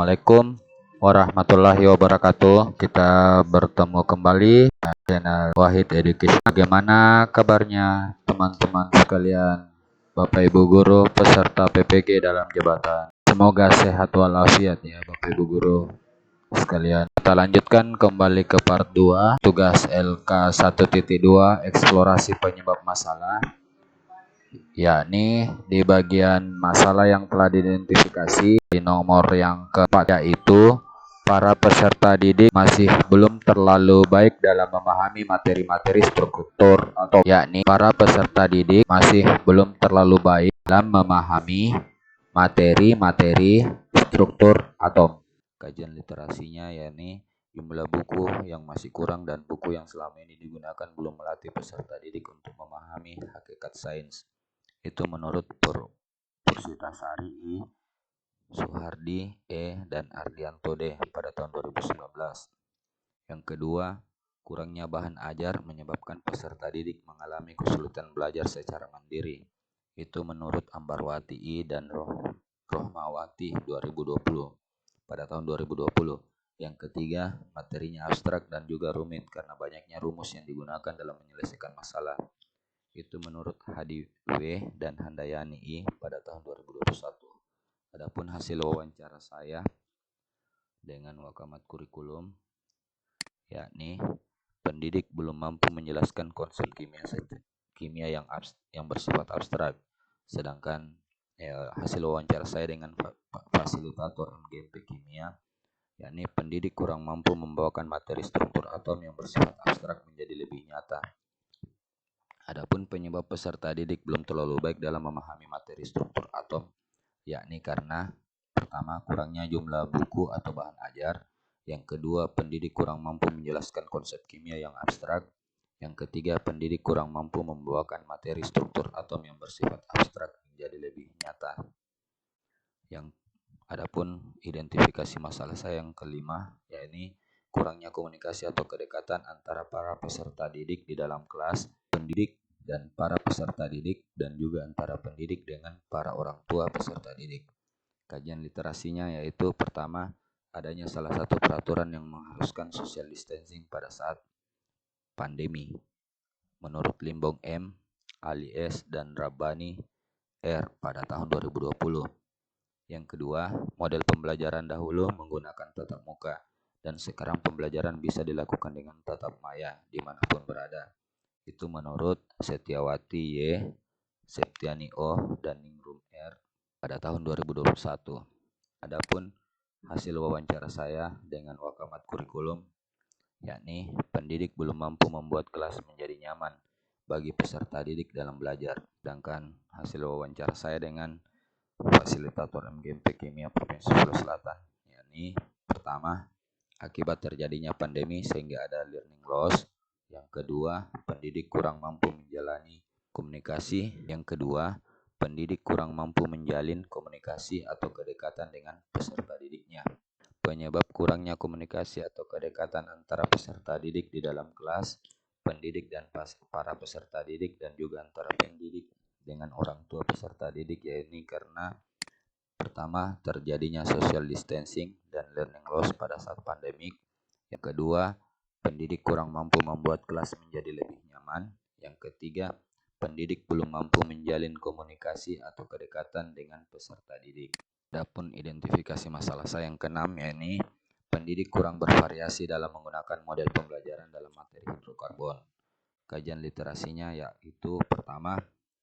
Assalamualaikum warahmatullahi wabarakatuh. Kita bertemu kembali di channel Wahid Education. Bagaimana kabarnya teman-teman sekalian, Bapak Ibu guru peserta PPG dalam jabatan? Semoga sehat walafiat ya Bapak Ibu guru sekalian. Kita lanjutkan kembali ke part 2, tugas LK 1.2 eksplorasi penyebab masalah, yakni di bagian masalah yang telah diidentifikasi di nomor yang keempat, yaitu para peserta didik masih belum terlalu baik dalam memahami materi-materi struktur atau yakni para peserta didik masih belum terlalu baik dalam memahami materi-materi struktur atom. Kajian literasinya yakni jumlah buku yang masih kurang dan buku yang selama ini digunakan belum melatih peserta didik untuk memahami hakikat sains. Itu menurut Pursitasari I, Suhardi E, dan Ardianto D pada tahun 2019. Yang kedua, kurangnya bahan ajar menyebabkan peserta didik mengalami kesulitan belajar secara mandiri. Itu menurut Ambarwati I dan Rohmawati 2020 pada tahun 2020. Yang ketiga, materinya abstrak dan juga rumit karena banyaknya rumus yang digunakan dalam menyelesaikan masalah. Itu menurut Hadi W dan Handayani I pada tahun 2021. Adapun hasil wawancara saya dengan Wakamat Kurikulum, yakni pendidik belum mampu menjelaskan konsep kimia yang bersifat abstrak. Sedangkan hasil wawancara saya dengan fasilitator MGMP kimia, yakni pendidik kurang mampu membawakan materi struktur atom yang bersifat abstrak menjadi lebih nyata. Adapun penyebab peserta didik belum terlalu baik dalam memahami materi struktur atom, yakni karena pertama, kurangnya jumlah buku atau bahan ajar. Yang kedua, pendidik kurang mampu menjelaskan konsep kimia yang abstrak. Yang ketiga, pendidik kurang mampu membawakan materi struktur atom yang bersifat abstrak menjadi lebih nyata. Adapun identifikasi masalah saya yang kelima, yakni kurangnya komunikasi atau kedekatan antara para peserta didik di dalam kelas, pendidik dan para peserta didik, dan juga antara pendidik dengan para orang tua peserta didik. Kajian literasinya yaitu pertama, adanya salah satu peraturan yang mengharuskan social distancing pada saat pandemi. Menurut Limbong M, Ali S, dan Rabbani R pada tahun 2020. Yang kedua, model pembelajaran dahulu menggunakan tatap muka, dan sekarang pembelajaran bisa dilakukan dengan tatap maya dimanapun berada. Itu menurut Setiawati Y, Septiani O, dan Ningrum R pada tahun 2021. Adapun hasil wawancara saya dengan Wakamat Kurikulum, yakni pendidik belum mampu membuat kelas menjadi nyaman bagi peserta didik dalam belajar. Sedangkan hasil wawancara saya dengan fasilitator MGMP Kimia Provinsi Sulawesi Selatan, yakni pertama, akibat terjadinya pandemi sehingga ada learning loss. Yang kedua, pendidik kurang mampu menjalani komunikasi. Yang kedua, pendidik kurang mampu menjalin komunikasi atau kedekatan dengan peserta didiknya. Penyebab kurangnya komunikasi atau kedekatan antara peserta didik di dalam kelas, pendidik dan para peserta didik, dan juga antara pendidik dengan orang tua peserta didik, yaitu karena pertama, terjadinya social distancing dan learning loss pada saat pandemik. Yang kedua, pendidik kurang mampu membuat kelas menjadi lebih nyaman. Yang ketiga, pendidik belum mampu menjalin komunikasi atau kedekatan dengan peserta didik. Adapun identifikasi masalah saya yang keenam, yakni pendidik kurang bervariasi dalam menggunakan model pembelajaran dalam materi hidrokarbon. Kajian literasinya yaitu pertama,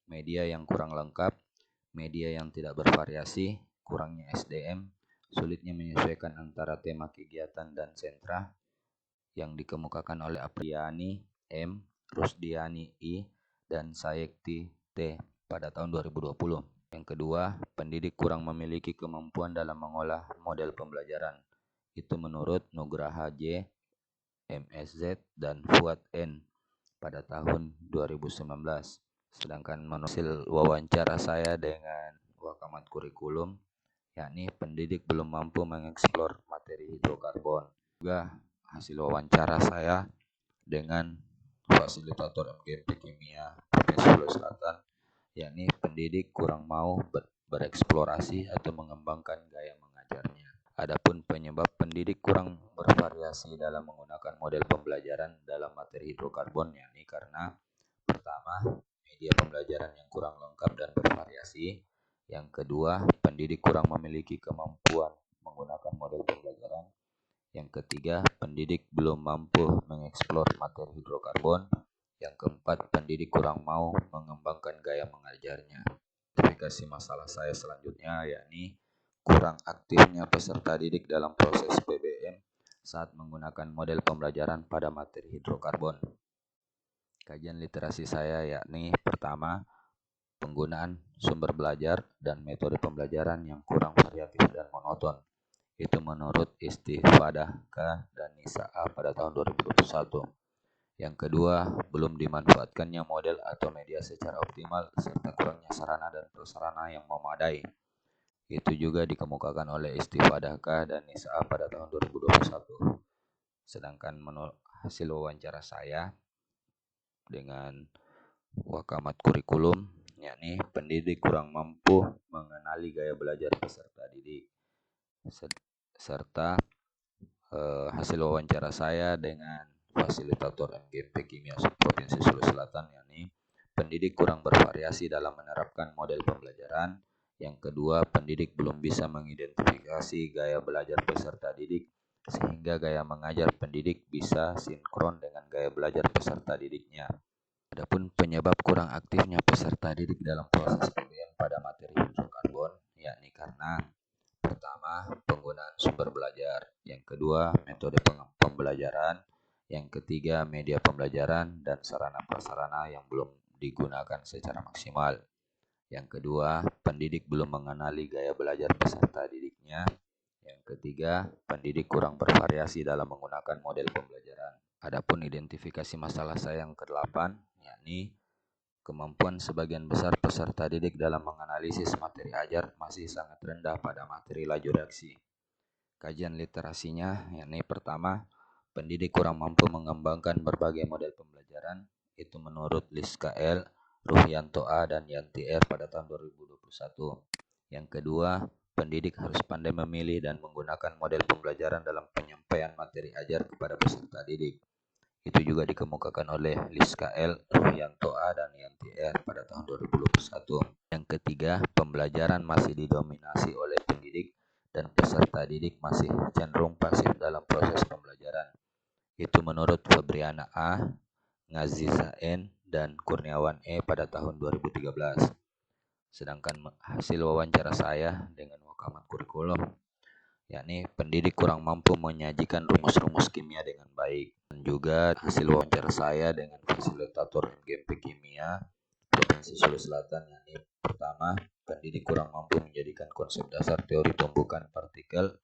media yang kurang lengkap, media yang tidak bervariasi, kurangnya SDM, sulitnya menyesuaikan antara tema kegiatan dan sentra yang dikemukakan oleh Apriani M, Rusdiani I, dan Sayekti T pada tahun 2020. Yang kedua, pendidik kurang memiliki kemampuan dalam mengolah model pembelajaran. Itu menurut Nugraha J, MSZ, dan Fuad N pada tahun 2019. Sedangkan menurut hasil wawancara saya dengan Wakamat Kurikulum, yakni pendidik belum mampu mengeksplor materi hidrokarbon. Juga hasil wawancara saya dengan fasilitator MGMP Kimia Provinsi Sulawesi Selatan, yakni pendidik kurang mau bereksplorasi atau mengembangkan gaya mengajarnya. Adapun penyebab pendidik kurang bervariasi dalam menggunakan model pembelajaran dalam materi hidrokarbon, yakni karena pertama, media pembelajaran yang kurang lengkap dan bervariasi. Yang kedua, pendidik kurang memiliki kemampuan menggunakan model pembelajaran. Yang ketiga, pendidik belum mampu mengeksplor materi hidrokarbon. Yang keempat, pendidik kurang mau mengembangkan gaya mengajarnya. Identifikasi masalah saya selanjutnya yakni kurang aktifnya peserta didik dalam proses PBM saat menggunakan model pembelajaran pada materi hidrokarbon. Kajian literasi saya yakni pertama, penggunaan sumber belajar dan metode pembelajaran yang kurang variatif dan monoton. Itu menurut Istifadah K dan Nisa A pada tahun 2021. Yang kedua, belum dimanfaatkannya model atau media secara optimal serta kurangnya sarana dan prasarana yang memadai. Itu juga dikemukakan oleh Istifadah K dan Nisa A pada tahun 2021. Sedangkan menurut hasil wawancara saya dengan Wakamat Kurikulum, yakni pendidik kurang mampu mengenali gaya belajar peserta didik. Serta hasil wawancara saya dengan fasilitator MGP Kimia Provinsi Sulawesi Selatan, yakni pendidik kurang bervariasi dalam menerapkan model pembelajaran. Yang kedua, pendidik belum bisa mengidentifikasi gaya belajar peserta didik sehingga gaya mengajar pendidik bisa sinkron dengan gaya belajar peserta didiknya. Adapun penyebab kurang aktifnya peserta didik dalam proses PBM pada materi hidrokarbon, yakni karena pertama, penggunaan sumber belajar. Yang kedua, metode pembelajaran. Yang ketiga, media pembelajaran dan sarana prasarana yang belum digunakan secara maksimal. Yang kedua, pendidik belum mengenali gaya belajar peserta didiknya. Yang ketiga, pendidik kurang bervariasi dalam menggunakan model pembelajaran. Adapun identifikasi masalah saya yang ke-8, yakni kemampuan sebagian besar peserta didik dalam menganalisis materi ajar masih sangat rendah pada materi laju reaksi. Kajian literasinya, yakni pertama, pendidik kurang mampu mengembangkan berbagai model pembelajaran. Itu menurut Liska L, Ruhyanto A, dan Yanti R pada tahun 2021. Yang kedua, pendidik harus pandai memilih dan menggunakan model pembelajaran dalam penyampaian materi ajar kepada peserta didik. Itu juga dikemukakan oleh Liska L, Ruhyanto A, dan Yanti R pada tahun 2021. Yang ketiga, pembelajaran masih didominasi oleh pendidik dan peserta didik masih cenderung pasif dalam proses pembelajaran. Itu menurut Febriana A, Ngaziza N, dan Kurniawan E pada tahun 2013. Sedangkan hasil wawancara saya dengan Wakamat Kurikulum, yakni pendidik kurang mampu menyajikan rumus-rumus kimia dengan baik. Dan juga hasil wawancara saya dengan fasilitator MGP Kimia Provinsi Sulawesi Selatan, yakni pertama, pendidik kurang mampu menjadikan konsep dasar teori pembukaan partikel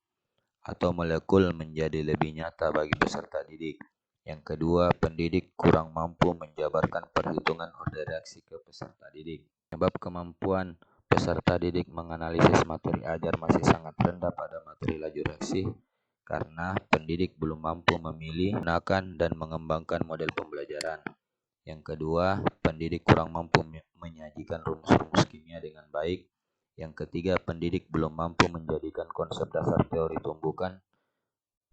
atau molekul menjadi lebih nyata bagi peserta didik. Yang kedua, pendidik kurang mampu menjabarkan perhitungan order reaksi ke peserta didik. Sebab kemampuan peserta didik menganalisis materi ajar masih sangat rendah pada materi laju reaksi karena pendidik belum mampu memilih, gunakan, dan mengembangkan model pembelajaran. Yang kedua, pendidik kurang mampu menyajikan rumus-rumus kimia dengan baik. Yang ketiga, pendidik belum mampu menjadikan konsep dasar teori tumbukan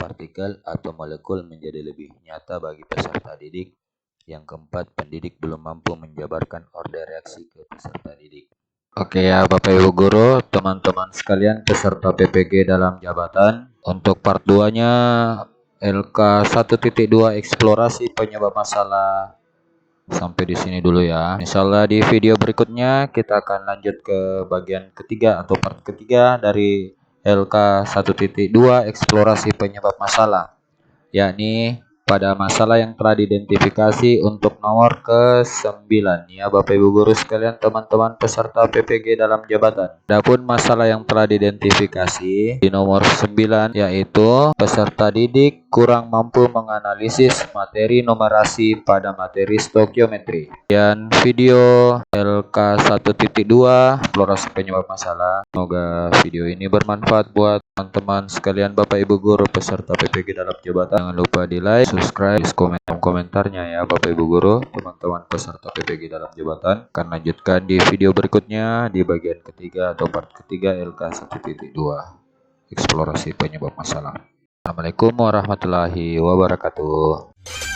partikel atau molekul menjadi lebih nyata bagi peserta didik. Yang keempat, pendidik belum mampu menjabarkan order reaksi ke peserta didik. Oke ya Bapak Ibu Guru, teman-teman sekalian peserta PPG dalam jabatan. Untuk part 2-nya LK 1.2 eksplorasi penyebab masalah. Sampai di sini dulu ya. Insyaallah di video berikutnya kita akan lanjut ke bagian ketiga atau part ketiga dari LK 1.2 eksplorasi penyebab masalah, yakni pada masalah yang telah diidentifikasi untuk nomor ke-9 ya Bapak Ibu Guru sekalian, teman-teman peserta PPG dalam jabatan. Adapun masalah yang telah diidentifikasi di nomor 9 yaitu peserta didik kurang mampu menganalisis materi numerasi pada materi stokiometri. Dan video LK 1.2 eksplorasi penyebab masalah. Semoga video ini bermanfaat buat teman-teman sekalian Bapak Ibu Guru peserta PPG dalam jabatan. Jangan lupa di like, subscribe, komentarnya ya Bapak Ibu Guru, teman-teman peserta PPG dalam jabatan. Akan lanjutkan di video berikutnya di bagian ketiga atau part ketiga LK 1.2. eksplorasi penyebab masalah. Assalamualaikum warahmatullahi wabarakatuh.